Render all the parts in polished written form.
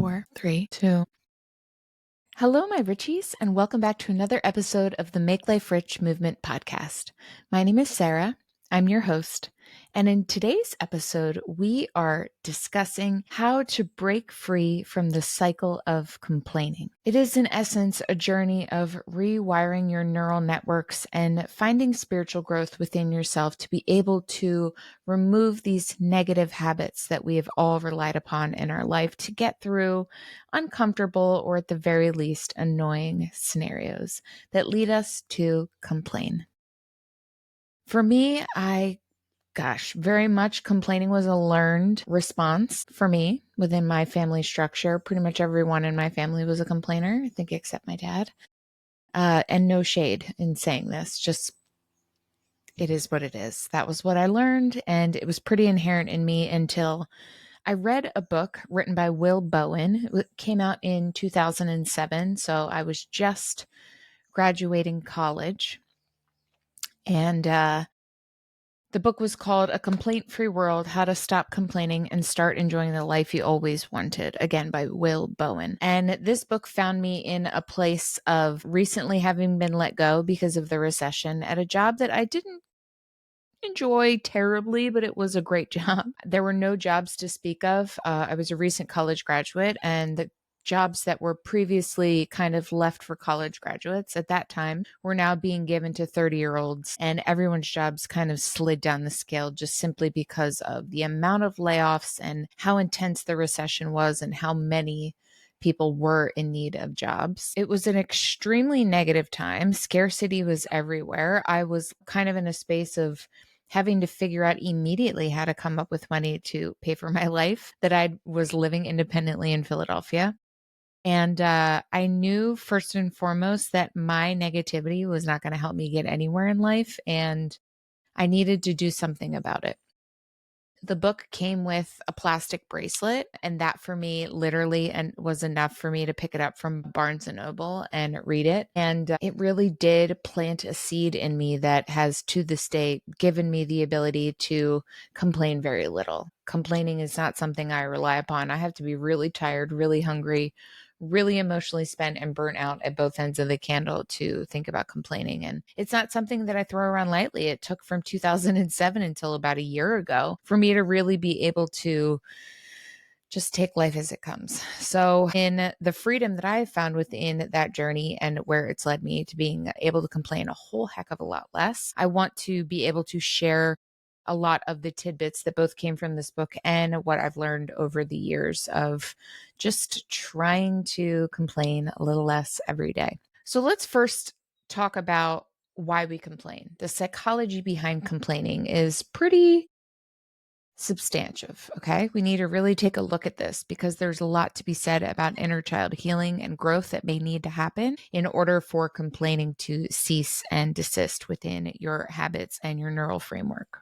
4, 3, 2. Hello, my Richies, and welcome back to another episode of the Make Life Rich Movement podcast. My name is Sara. I'm your host. And in today's episode, we are discussing how to break free from the cycle of complaining. It is, in essence, a journey of rewiring your neural networks and finding spiritual growth within yourself to be able to remove these negative habits that we have all relied upon in our life to get through uncomfortable or, at the very least, annoying scenarios that lead us to complain. For me, very much complaining was a learned response for me within my family structure. Pretty much everyone in my family was a complainer, I think, except my dad. And no shade in saying this, just it is what it is. That was what I learned, and it was pretty inherent in me until I read a book written by Will Bowen. It came out in 2007, so I was just graduating college. And the book was called A Complaint-Free World, How to Stop Complaining and Start Enjoying the Life You Always Wanted, again by Will Bowen. And this book found me in a place of recently having been let go because of the recession at a job that I didn't enjoy terribly, but it was a great job. There were no jobs to speak of. I was a recent college graduate, and the jobs that were previously kind of left for college graduates at that time were now being given to 30-year-olds, and everyone's jobs kind of slid down the scale just simply because of the amount of layoffs and how intense the recession was and how many people were in need of jobs. It was an extremely negative time. Scarcity was everywhere. I was kind of in a space of having to figure out immediately how to come up with money to pay for my life, that I was living independently in Philadelphia. And I knew first and foremost that my negativity was not going to help me get anywhere in life, and I needed to do something about it. The book came with a plastic bracelet, and that for me literally and was enough for me to pick it up from Barnes and Noble and read it. And it really did plant a seed in me that has to this day given me the ability to complain very little. Complaining is not something I rely upon. I have to be really tired, really hungry, really emotionally spent and burnt out at both ends of the candle to think about complaining. And it's not something that I throw around lightly. It took from 2007 until about a year ago for me to really be able to just take life as it comes. So in the freedom that I have found within that journey and where it's led me to being able to complain a whole heck of a lot less, I want to be able to share a lot of the tidbits that both came from this book and what I've learned over the years of just trying to complain a little less every day. So let's first talk about why we complain. The psychology behind complaining is pretty substantive. Okay. We need to really take a look at this because there's a lot to be said about inner child healing and growth that may need to happen in order for complaining to cease and desist within your habits and your neural framework.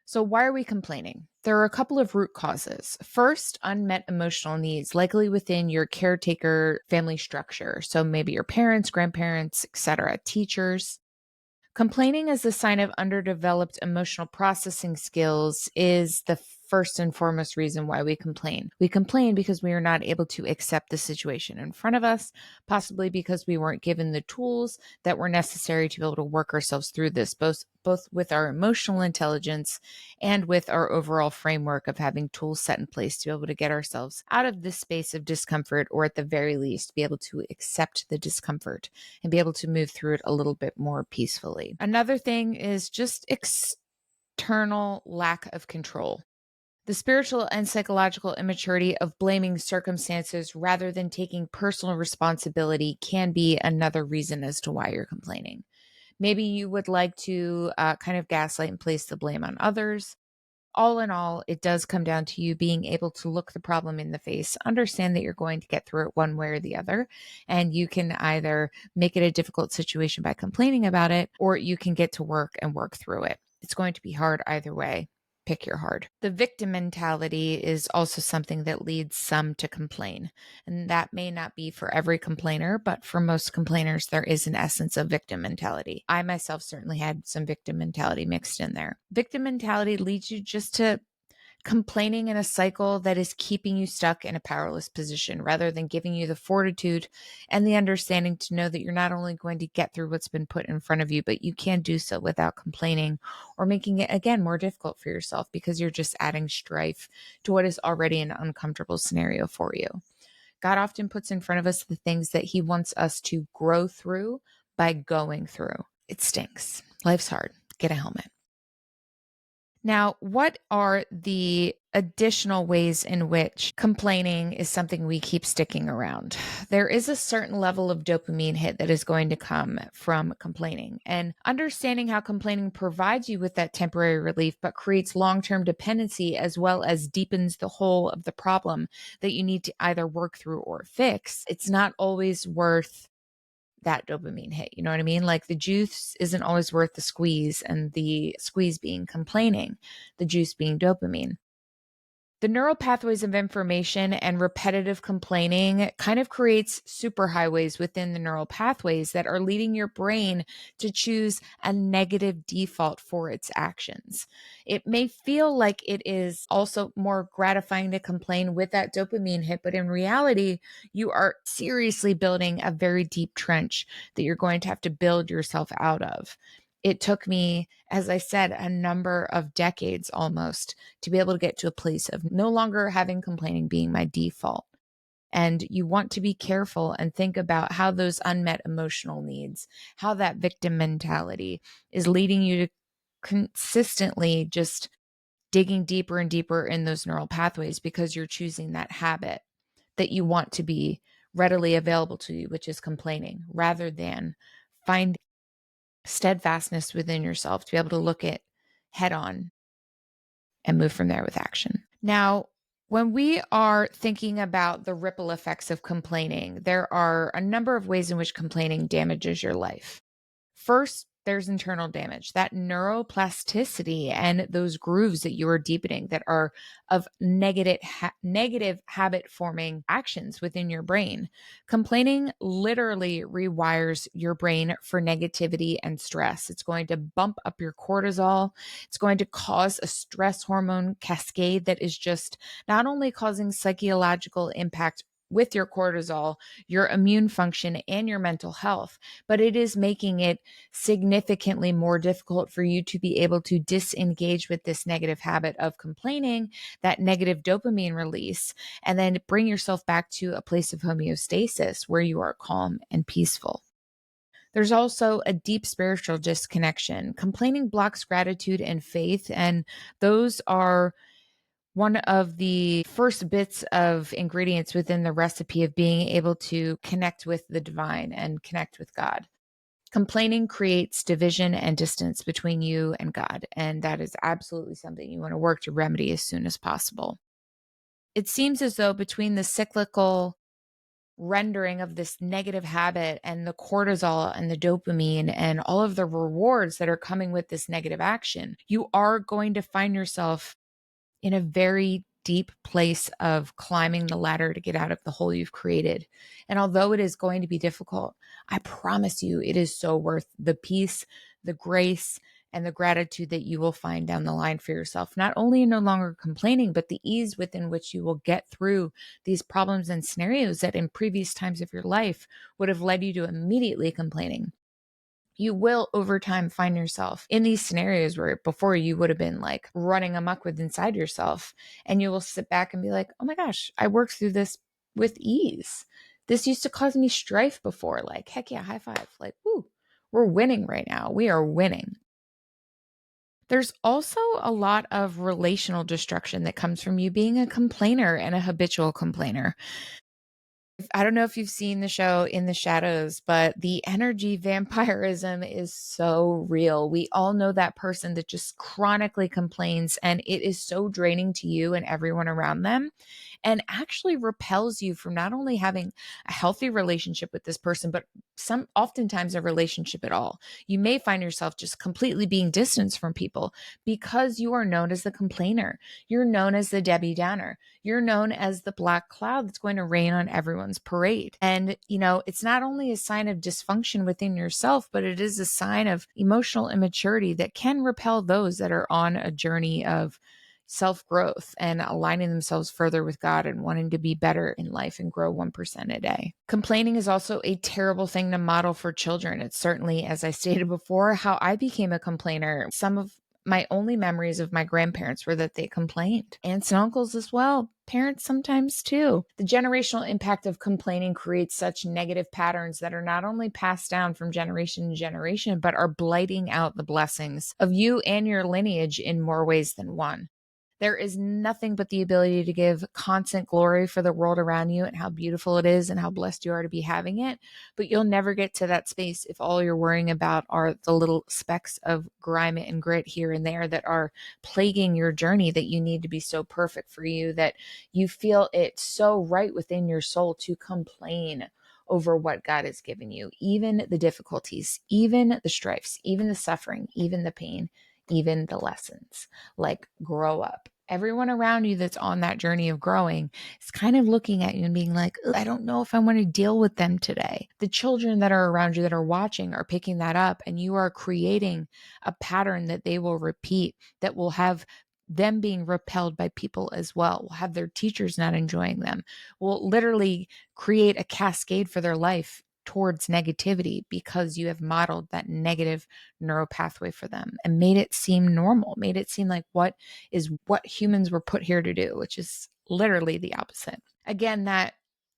So why are we complaining? There are a couple of root causes. First, unmet emotional needs, likely within your caretaker family structure. So maybe your parents, grandparents, etc., teachers. Complaining as a sign of underdeveloped emotional processing skills is the first and foremost reason why we complain. We complain because we are not able to accept the situation in front of us, possibly because we weren't given the tools that were necessary to be able to work ourselves through this, both with our emotional intelligence and with our overall framework of having tools set in place to be able to get ourselves out of this space of discomfort, or at the very least, be able to accept the discomfort and be able to move through it a little bit more peacefully. Another thing is just external lack of control. The spiritual and psychological immaturity of blaming circumstances rather than taking personal responsibility can be another reason as to why you're complaining. Maybe you would like to kind of gaslight and place the blame on others. All in all, it does come down to you being able to look the problem in the face, understand that you're going to get through it one way or the other, and you can either make it a difficult situation by complaining about it, or you can get to work and work through it. It's going to be hard either way. Pick your hard. The victim mentality is also something that leads some to complain. And that may not be for every complainer, but for most complainers, there is an essence of victim mentality. I myself certainly had some victim mentality mixed in there. Victim mentality leads you just to complaining in a cycle that is keeping you stuck in a powerless position rather than giving you the fortitude and the understanding to know that you're not only going to get through what's been put in front of you, but you can do so without complaining or making it, again, more difficult for yourself because you're just adding strife to what is already an uncomfortable scenario for you. God often puts in front of us the things that he wants us to grow through by going through. It stinks. Life's hard. Get a helmet. Now, what are the additional ways in which complaining is something we keep sticking around? There is a certain level of dopamine hit that is going to come from complaining, and understanding how complaining provides you with that temporary relief, but creates long-term dependency as well as deepens the hole of the problem that you need to either work through or fix. It's not always worth that dopamine hit. You know what I mean? Like the juice isn't always worth the squeeze, and the squeeze being complaining, the juice being dopamine. The neural pathways of information and repetitive complaining kind of creates superhighways within the neural pathways that are leading your brain to choose a negative default for its actions. It may feel like it is also more gratifying to complain with that dopamine hit, but in reality, you are seriously building a very deep trench that you're going to have to build yourself out of. It took me, as I said, a number of decades almost to be able to get to a place of no longer having complaining being my default. And you want to be careful and think about how those unmet emotional needs, how that victim mentality is leading you to consistently just digging deeper and deeper in those neural pathways because you're choosing that habit that you want to be readily available to you, which is complaining, rather than finding steadfastness within yourself to be able to look it head on and move from there with action. Now, when we are thinking about the ripple effects of complaining, there are a number of ways in which complaining damages your life. First, there's internal damage, that neuroplasticity and those grooves that you are deepening that are of negative habit forming actions within your brain. Complaining literally rewires your brain for negativity and stress. It's going to bump up your cortisol. It's going to cause a stress hormone cascade that is just not only causing psychological impact with your cortisol, your immune function, and your mental health, but it is making it significantly more difficult for you to be able to disengage with this negative habit of complaining, that negative dopamine release, and then bring yourself back to a place of homeostasis where you are calm and peaceful. There's also a deep spiritual disconnection. Complaining blocks gratitude and faith, and those are one of the first bits of ingredients within the recipe of being able to connect with the divine and connect with God. Complaining creates division and distance between you and God, and that is absolutely something you want to work to remedy as soon as possible. It seems as though between the cyclical rendering of this negative habit and the cortisol and the dopamine and all of the rewards that are coming with this negative action, you are going to find yourself in a very deep place of climbing the ladder to get out of the hole you've created. And although it is going to be difficult, I promise you it is so worth the peace, the grace, and the gratitude that you will find down the line for yourself. Not only no longer complaining, but the ease within which you will get through these problems and scenarios that in previous times of your life would have led you to immediately complaining. You will over time find yourself in these scenarios where before you would have been like running amok with inside yourself, and you will sit back and be like, oh my gosh, I worked through this with ease. This used to cause me strife before. Like, heck yeah, high five. Like, woo, we're winning right now. We are winning. There's also a lot of relational destruction that comes from you being a complainer and a habitual complainer. I don't know if you've seen the show In the Shadows, but the energy vampirism is so real. We all know that person that just chronically complains, and it is so draining to you and everyone around them, and actually repels you from not only having a healthy relationship with this person, but oftentimes a relationship at all. You may find yourself just completely being distanced from people because you are known as the complainer. You're known as the Debbie Downer. You're known as the black cloud that's going to rain on everyone's parade. And, it's not only a sign of dysfunction within yourself, but it is a sign of emotional immaturity that can repel those that are on a journey of, self-growth and aligning themselves further with God and wanting to be better in life and grow 1% a day. Complaining is also a terrible thing to model for children. It's certainly, as I stated before, how I became a complainer. Some of my only memories of my grandparents were that they complained. Aunts and uncles as well. Parents sometimes too. The generational impact of complaining creates such negative patterns that are not only passed down from generation to generation, but are blighting out the blessings of you and your lineage in more ways than one. There is nothing but the ability to give constant glory for the world around you and how beautiful it is and how blessed you are to be having it. But you'll never get to that space if all you're worrying about are the little specks of grime and grit here and there that are plaguing your journey, that you need to be so perfect for you, that you feel it so right within your soul to complain over what God has given you, even the difficulties, even the strifes, even the suffering, even the pain, even the lessons. Like, grow up. Everyone around you that's on that journey of growing is kind of looking at you and being like, I don't know if I want to deal with them today. The children that are around you that are watching are picking that up, and you are creating a pattern that they will repeat, that will have them being repelled by people as well, will have their teachers not enjoying them, will literally create a cascade for their life towards negativity because you have modeled that negative neural pathway for them and made it seem normal, made it seem like what humans were put here to do, which is literally the opposite. Again, that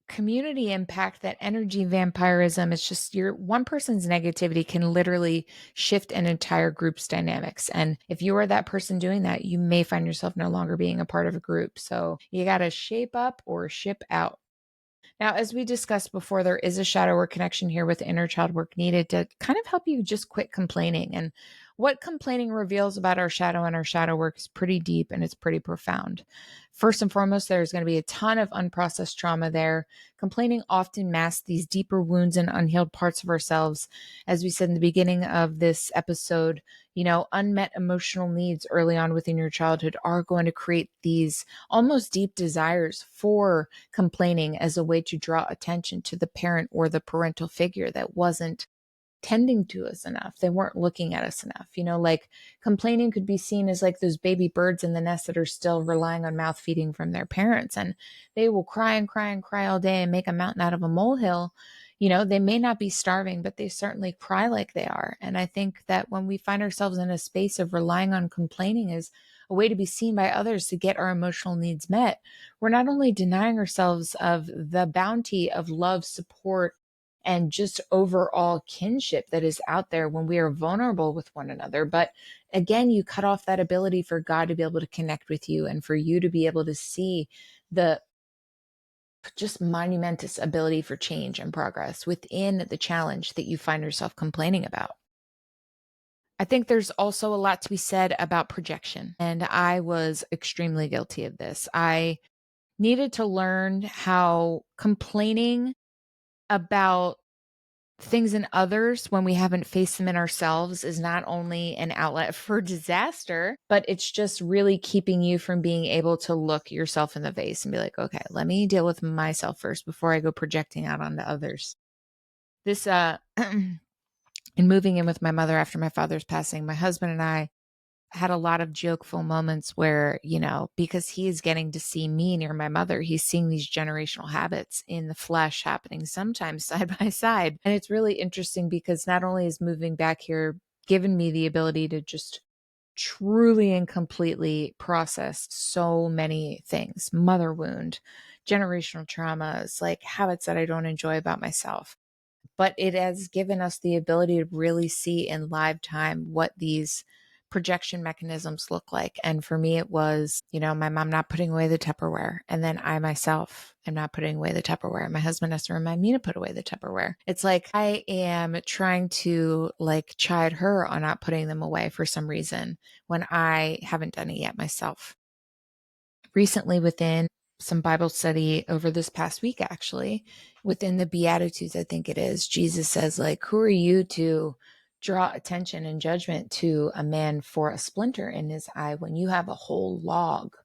community impact, that energy vampirism, it's just your one person's negativity can literally shift an entire group's dynamics. And if you are that person doing that, you may find yourself no longer being a part of a group. So you got to shape up or ship out. Now, as we discussed before, there is a shadow work connection here with inner child work needed to kind of help you just quit complaining. And what complaining reveals about our shadow and our shadow work is pretty deep and it's pretty profound. First and foremost, there's going to be a ton of unprocessed trauma there. Complaining often masks these deeper wounds and unhealed parts of ourselves. As we said in the beginning of this episode, unmet emotional needs early on within your childhood are going to create these almost deep desires for complaining as a way to draw attention to the parent or the parental figure that wasn't tending to us enough. They weren't looking at us enough. Like complaining could be seen as like those baby birds in the nest that are still relying on mouth feeding from their parents. And they will cry and cry and cry all day and make a mountain out of a molehill. They may not be starving, but they certainly cry like they are. And I think that when we find ourselves in a space of relying on complaining as a way to be seen by others to get our emotional needs met, we're not only denying ourselves of the bounty of love, support, and just overall kinship that is out there when we are vulnerable with one another. But again, you cut off that ability for God to be able to connect with you and for you to be able to see the just monumentous ability for change and progress within the challenge that you find yourself complaining about. I think there's also a lot to be said about projection, and I was extremely guilty of this. I needed to learn how complaining about things in others when we haven't faced them in ourselves is not only an outlet for disaster, but it's just really keeping you from being able to look yourself in the face and be like, okay, let me deal with myself first before I go projecting out onto others. This, in moving in with my mother after my father's passing, my husband and I had a lot of jokeful moments where, because he is getting to see me near my mother, he's seeing these generational habits in the flesh happening sometimes side by side. And it's really interesting because not only is moving back here given me the ability to just truly and completely process so many things, mother wound, generational traumas, like habits that I don't enjoy about myself, but it has given us the ability to really see in live time what these projection mechanisms look like. And for me, it was, my mom not putting away the Tupperware. And then I myself am not putting away the Tupperware. My husband has to remind me to put away the Tupperware. It's like I am trying to chide her on not putting them away for some reason when I haven't done it yet myself. Recently, within some Bible study over this past week, actually, within the Beatitudes, I think it is, Jesus says, who are you to draw attention and judgment to a man for a splinter in his eye when you have a whole log?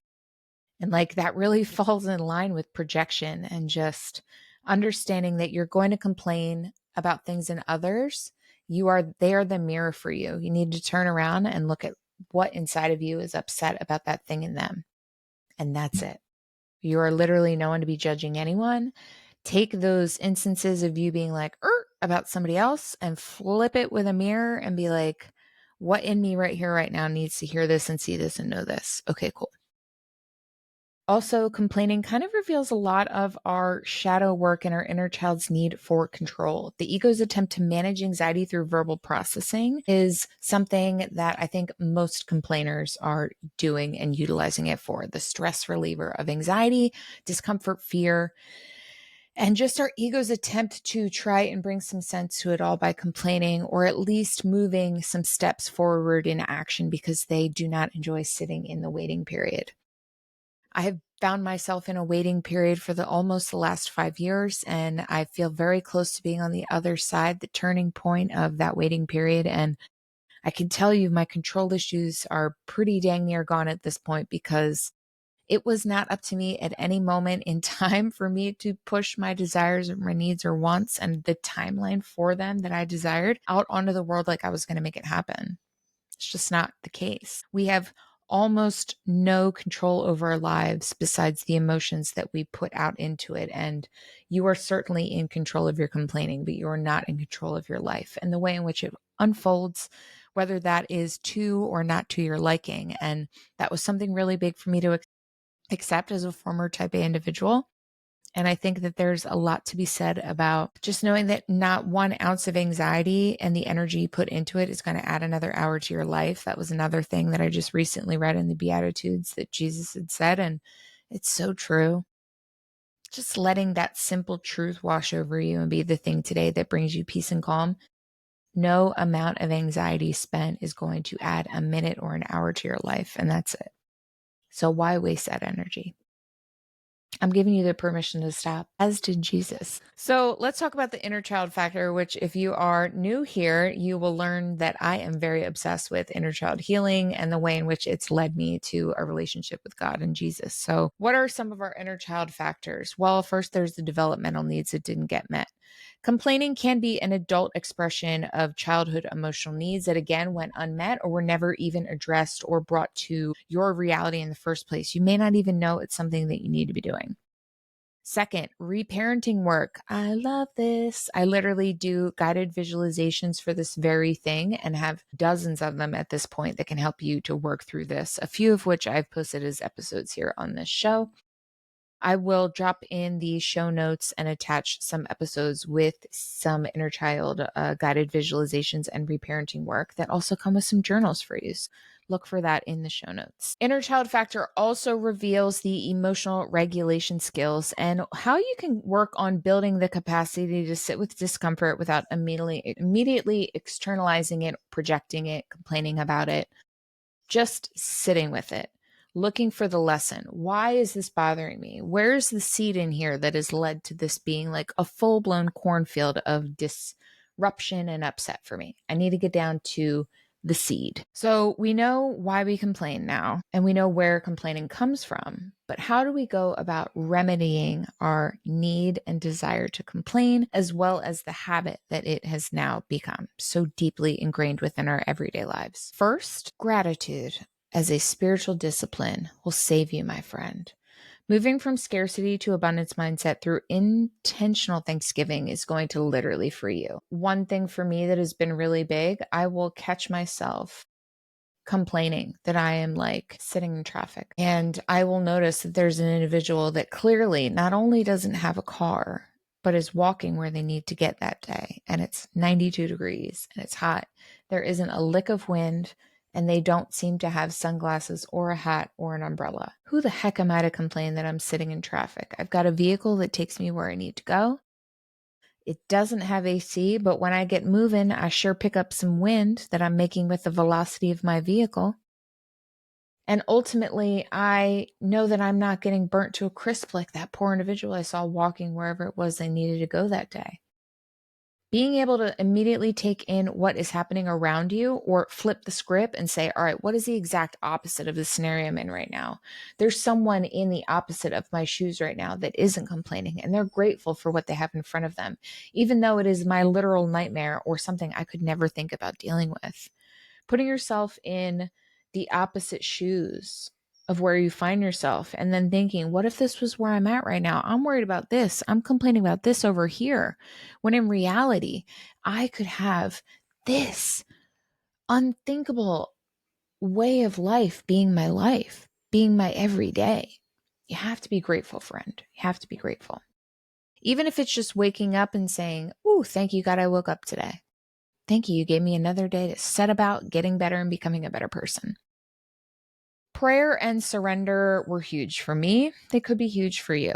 And that really falls in line with projection and just understanding that you're going to complain about things in others. They are the mirror for you. You need to turn around and look at what inside of you is upset about that thing in them. And that's it. You are literally no one to be judging anyone. Take those instances of you being like, about somebody else and flip it with a mirror and be like, what in me right here, right now needs to hear this and see this and know this? Okay, cool. Also, complaining kind of reveals a lot of our shadow work and our inner child's need for control. The ego's attempt to manage anxiety through verbal processing is something that I think most complainers are doing and utilizing it for. The stress reliever of anxiety, discomfort, fear, and just our ego's attempt to try and bring some sense to it all by complaining or at least moving some steps forward in action because they do not enjoy sitting in the waiting period. I have found myself in a waiting period for almost the last 5 years, and I feel very close to being on the other side, the turning point of that waiting period. And I can tell you my control issues are pretty dang near gone at this point because it was not up to me at any moment in time for me to push my desires or my needs or wants and the timeline for them that I desired out onto the world like I was going to make it happen. It's just not the case. We have almost no control over our lives besides the emotions that we put out into it. And you are certainly in control of your complaining, but you are not in control of your life and the way in which it unfolds, whether that is to or not to your liking. And that was something really big for me to accept as a former type A individual. And I think that there's a lot to be said about just knowing that not 1 ounce of anxiety and the energy you put into it is going to add another hour to your life. That was another thing that I just recently read in the Beatitudes that Jesus had said. And it's so true. Just letting that simple truth wash over you and be the thing today that brings you peace and calm. No amount of anxiety spent is going to add a minute or an hour to your life. And that's it. So why waste that energy? I'm giving you the permission to stop, as did Jesus. So let's talk about the inner child factor, which if you are new here, you will learn that I am very obsessed with inner child healing and the way in which it's led me to a relationship with God and Jesus. So what are some of our inner child factors? Well, first, there's the developmental needs that didn't get met. Complaining can be an adult expression of childhood emotional needs that again went unmet or were never even addressed or brought to your reality in the first place. You may not even know it's something that you need to be doing. Second, reparenting work. I love this. I literally do guided visualizations for this very thing and have dozens of them at this point that can help you to work through this, a few of which I've posted as episodes here on this show. I will drop in the show notes and attach some episodes with some inner child guided visualizations and reparenting work that also come with some journals for use. Look for that in the show notes. Inner child factor also reveals the emotional regulation skills and how you can work on building the capacity to sit with discomfort without immediately externalizing it, projecting it, complaining about it, just sitting with it, looking for the lesson. Why is this bothering me? Where's the seed in here that has led to this being like a full-blown cornfield of disruption and upset for me? I need to get down to the seed. So we know why we complain now, and we know where complaining comes from, but how do we go about remedying our need and desire to complain, as well as the habit that it has now become so deeply ingrained within our everyday lives? First, gratitude as a spiritual discipline will save you, my friend. Moving from scarcity to abundance mindset through intentional Thanksgiving is going to literally free you. One thing for me that has been really big, I will catch myself complaining that I am like sitting in traffic. And I will notice that there's an individual that clearly not only doesn't have a car, but is walking where they need to get that day. And it's 92 degrees and it's hot. There isn't a lick of wind and they don't seem to have sunglasses or a hat or an umbrella. Who the heck am I to complain that I'm sitting in traffic? I've got a vehicle that takes me where I need to go. It doesn't have AC, but when I get moving, I sure pick up some wind that I'm making with the velocity of my vehicle. And ultimately, I know that I'm not getting burnt to a crisp like that poor individual I saw walking wherever it was they needed to go that day. Being able to immediately take in what is happening around you or flip the script and say, all right, what is the exact opposite of the scenario I'm in right now? There's someone in the opposite of my shoes right now that isn't complaining and they're grateful for what they have in front of them, even though it is my literal nightmare or something I could never think about dealing with. Putting yourself in the opposite shoes of where you find yourself and then thinking, what if this was where I'm at right now? I'm worried about this. I'm complaining about this over here. When in reality, I could have this unthinkable way of life being my everyday. You have to be grateful, friend. You have to be grateful. Even if it's just waking up and saying, "Ooh, thank you, God, I woke up today. Thank you. You gave me another day to set about getting better and becoming a better person." Prayer and surrender were huge for me. They could be huge for you.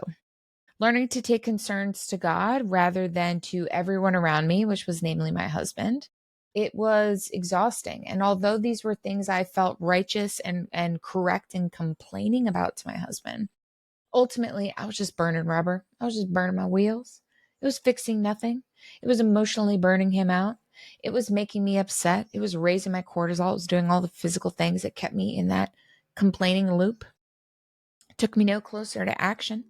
Learning to take concerns to God rather than to everyone around me, which was namely my husband, it was exhausting. And although these were things I felt righteous and correct in complaining about to my husband, ultimately I was just burning rubber. I was just burning my wheels. It was fixing nothing. It was emotionally burning him out. It was making me upset. It was raising my cortisol. It was doing all the physical things that kept me in that complaining loop. It took me no closer to action.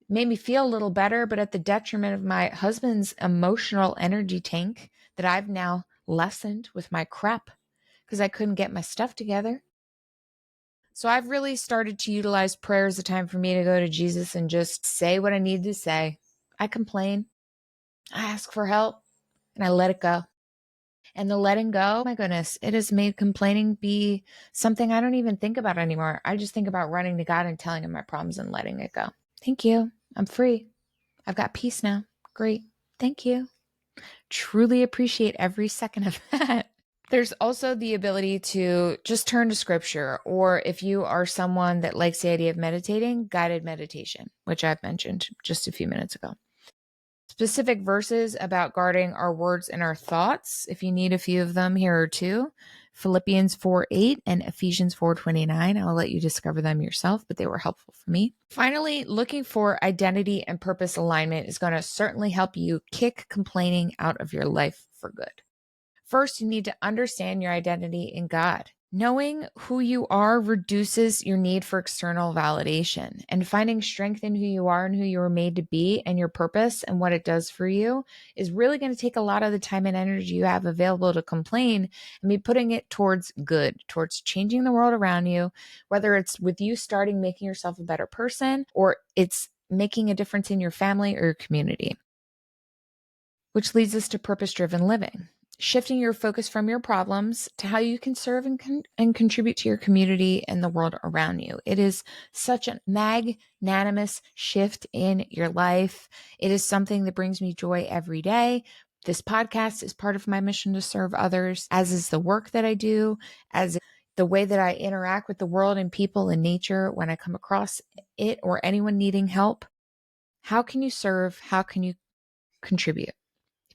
Made me feel a little better, but at the detriment of my husband's emotional energy tank that I've now lessened with my crap because I couldn't get my stuff together. So I've really started to utilize prayer as a time for me to go to Jesus and just say what I need to say. I complain, I ask for help, and I let it go. And the letting go, my goodness, it has made complaining be something I don't even think about anymore. I just think about running to God and telling him my problems and letting it go. Thank you. I'm free. I've got peace now. Great. Thank you. Truly appreciate every second of that. There's also the ability to just turn to scripture, or if you are someone that likes the idea of meditating, guided meditation, which I've mentioned just a few minutes ago. Specific verses about guarding our words and our thoughts. If you need a few of them, here are two: Philippians 4:8 and Ephesians 4:29. I'll let you discover them yourself, but they were helpful for me. Finally, looking for identity and purpose alignment is going to certainly help you kick complaining out of your life for good. First, you need to understand your identity in God. Knowing who you are reduces your need for external validation, and finding strength in who you are and who you were made to be and your purpose and what it does for you is really going to take a lot of the time and energy you have available to complain and be putting it towards good, towards changing the world around you, whether it's with you starting making yourself a better person or it's making a difference in your family or your community. Which leads us to purpose-driven living. Shifting your focus from your problems to how you can serve and contribute to your community and the world around you. It is such a magnanimous shift in your life. It is something that brings me joy every day. This podcast is part of my mission to serve others, as is the work that I do, as the way that I interact with the world and people and nature when I come across it or anyone needing help. How can you serve? How can you contribute?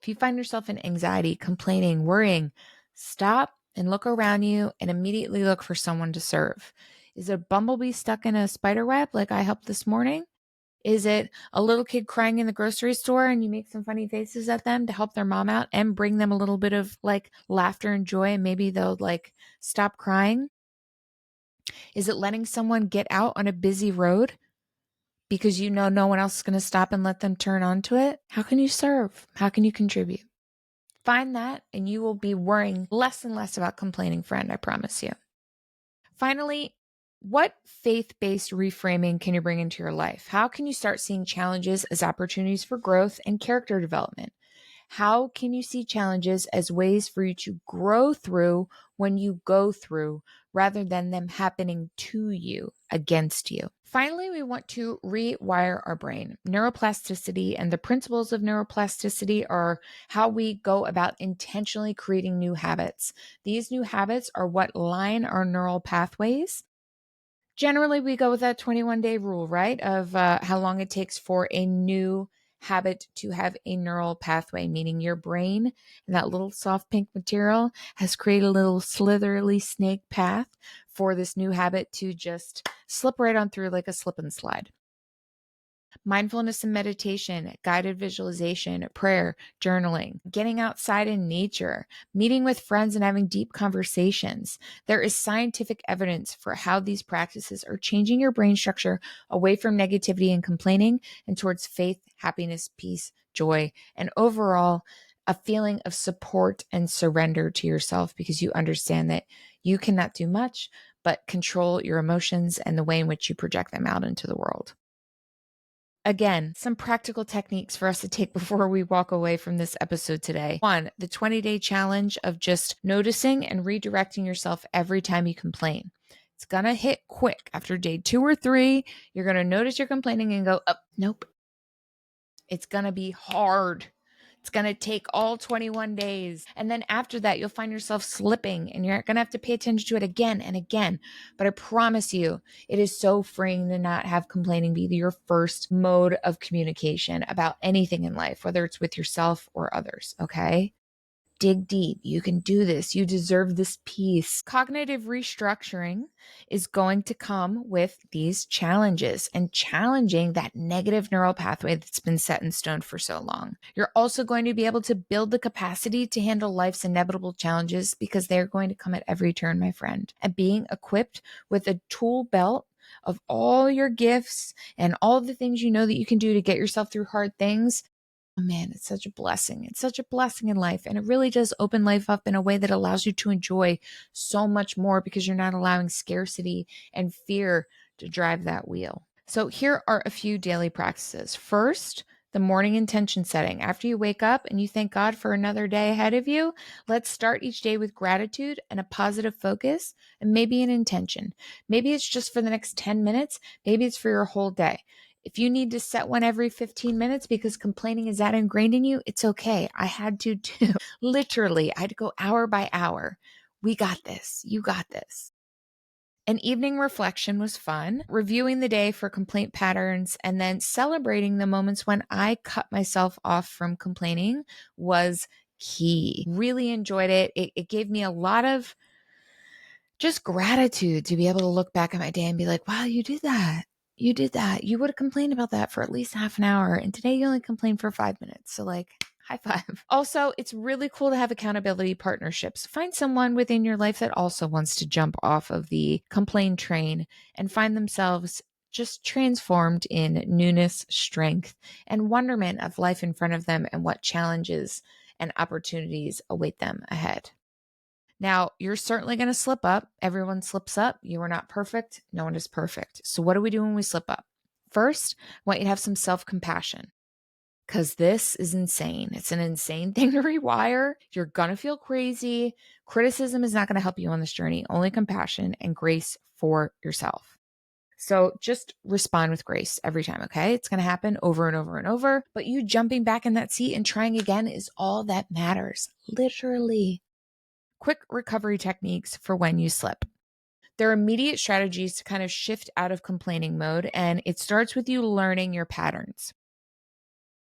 If you find yourself in anxiety, complaining, worrying, stop and look around you and immediately look for someone to serve. Is it a bumblebee stuck in a spider web like I helped this morning? Is it a little kid crying in the grocery store and you make some funny faces at them to help their mom out and bring them a little bit of like laughter and joy and maybe they'll like stop crying? Is it letting someone get out on a busy road because you know no one else is going to stop and let them turn onto it? How can you serve? How can you contribute? Find that and you will be worrying less and less about complaining, friend, I promise you. Finally, what faith-based reframing can you bring into your life? How can you start seeing challenges as opportunities for growth and character development? How can you see challenges as ways for you to grow through when you go through rather than them happening to you, against you? Finally, we want to rewire our brain. Neuroplasticity and the principles of neuroplasticity are how we go about intentionally creating new habits. These new habits are what line our neural pathways. Generally, we go with that 21-day rule, right? Of how long it takes for a new habit to have a neural pathway, meaning your brain and that little soft pink material has created a little slithery snake path for this new habit to just slip right on through like a slip and slide. Mindfulness and meditation, guided visualization, prayer, journaling, getting outside in nature, meeting with friends and having deep conversations. There is scientific evidence for how these practices are changing your brain structure away from negativity and complaining and towards faith, happiness, peace, joy, and overall a feeling of support and surrender to yourself because you understand that you cannot do much but control your emotions and the way in which you project them out into the world. Again, some practical techniques for us to take before we walk away from this episode today. 1, the 20-day challenge of just noticing and redirecting yourself every time you complain. It's going to hit quick. After day 2 or 3, you're going to notice you're complaining and go, oh, nope. It's going to be hard. It's going to take all 21 days. And then after that, you'll find yourself slipping and you're going to have to pay attention to it again and again. But I promise you, it is so freeing to not have complaining be your first mode of communication about anything in life, whether it's with yourself or others. Okay? Dig deep. You can do this. You deserve this peace. Cognitive restructuring is going to come with these challenges and challenging that negative neural pathway that's been set in stone for so long. You're also going to be able to build the capacity to handle life's inevitable challenges because they're going to come at every turn, my friend. And being equipped with a tool belt of all your gifts and all the things you know that you can do to get yourself through hard things. Oh man, it's such a blessing. It's such a blessing in life. And it really does open life up in a way that allows you to enjoy so much more because you're not allowing scarcity and fear to drive that wheel. So here are a few daily practices. First, the morning intention setting. After you wake up and you thank God for another day ahead of you, let's start each day with gratitude and a positive focus and maybe an intention. Maybe it's just for the next 10 minutes. Maybe it's for your whole day. If you need to set one every 15 minutes because complaining is that ingrained in you, it's okay. I had to too. Literally, I had to go hour by hour. We got this. You got this. An evening reflection was fun, reviewing the day for complaint patterns and then celebrating the moments when I cut myself off from complaining was key. Really enjoyed it. It gave me a lot of just gratitude to be able to look back at my day and be like, wow, you did that. You did that. You would have complained about that for at least half an hour. And today you only complained for 5 minutes. So like, high five. Also, it's really cool to have accountability partnerships. Find someone within your life that also wants to jump off of the complain train and find themselves just transformed in newness, strength, and wonderment of life in front of them and what challenges and opportunities await them ahead. Now, you're certainly going to slip up. Everyone slips up. You are not perfect. No one is perfect. So what do we do when we slip up? First, I want you to have some self-compassion because this is insane. It's an insane thing to rewire. You're going to feel crazy. Criticism is not going to help you on this journey. Only compassion and grace for yourself. So just respond with grace every time, okay? It's going to happen over and over and over, but you jumping back in that seat and trying again is all that matters. Literally. Quick recovery techniques for when you slip. There are immediate strategies to kind of shift out of complaining mode, and it starts with you learning your patterns.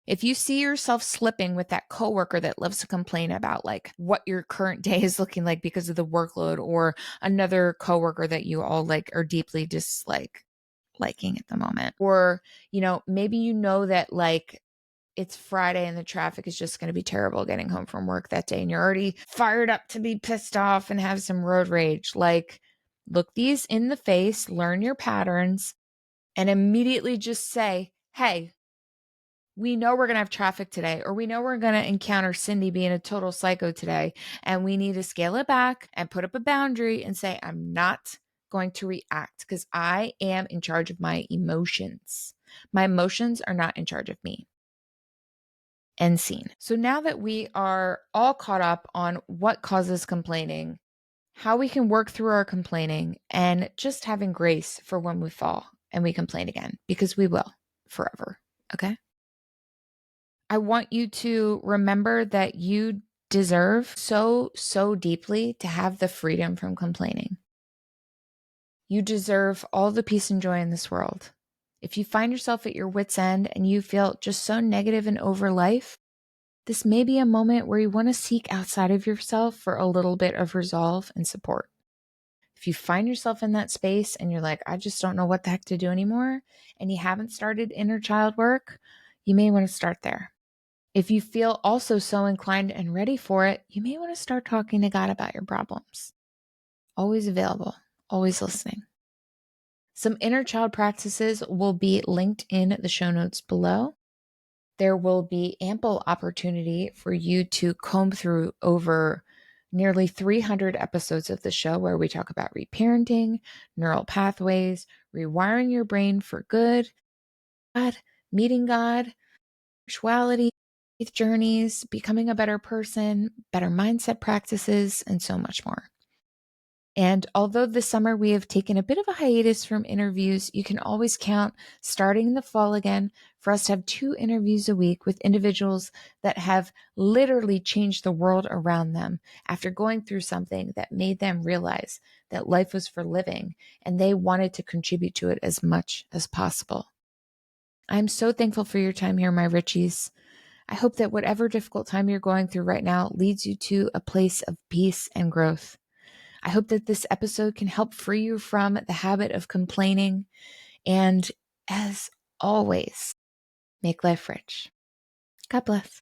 If you see yourself slipping with that coworker that loves to complain about like what your current day is looking like because of the workload, or another coworker that you all like are deeply liking at the moment, or maybe that like it's Friday and the traffic is just going to be terrible getting home from work that day, and you're already fired up to be pissed off and have some road rage. Like, look these in the face, learn your patterns, and immediately just say, hey, we know we're going to have traffic today, or we know we're going to encounter Cindy being a total psycho today, and we need to scale it back and put up a boundary and say, I'm not going to react because I am in charge of my emotions. My emotions are not in charge of me. End scene. So now that we are all caught up on what causes complaining, how we can work through our complaining, and just having grace for when we fall and we complain again, because we will forever. Okay. I want you to remember that you deserve so deeply to have the freedom from complaining. You deserve all the peace and joy in this world. If you find yourself at your wit's end and you feel just so negative and over life, this may be a moment where you want to seek outside of yourself for a little bit of resolve and support. If you find yourself in that space and you're like, I just don't know what the heck to do anymore, and you haven't started inner child work, you may want to start there. If you feel also so inclined and ready for it, you may want to start talking to God about your problems. Always available, always listening. Some inner child practices will be linked in the show notes below. there will be ample opportunity for you to comb through over nearly 300 episodes of the show where we talk about reparenting, neural pathways, rewiring your brain for good, God, meeting God, spirituality, faith journeys, becoming a better person, better mindset practices, and so much more. And although this summer we have taken a bit of a hiatus from interviews, you can always count, starting in the fall again, for us to have 2 interviews a week with individuals that have literally changed the world around them after going through something that made them realize that life was for living and they wanted to contribute to it as much as possible. I'm so thankful for your time here, my Richies. I hope that whatever difficult time you're going through right now leads you to a place of peace and growth. I hope that this episode can help free you from the habit of complaining. And as always, make life rich. God bless.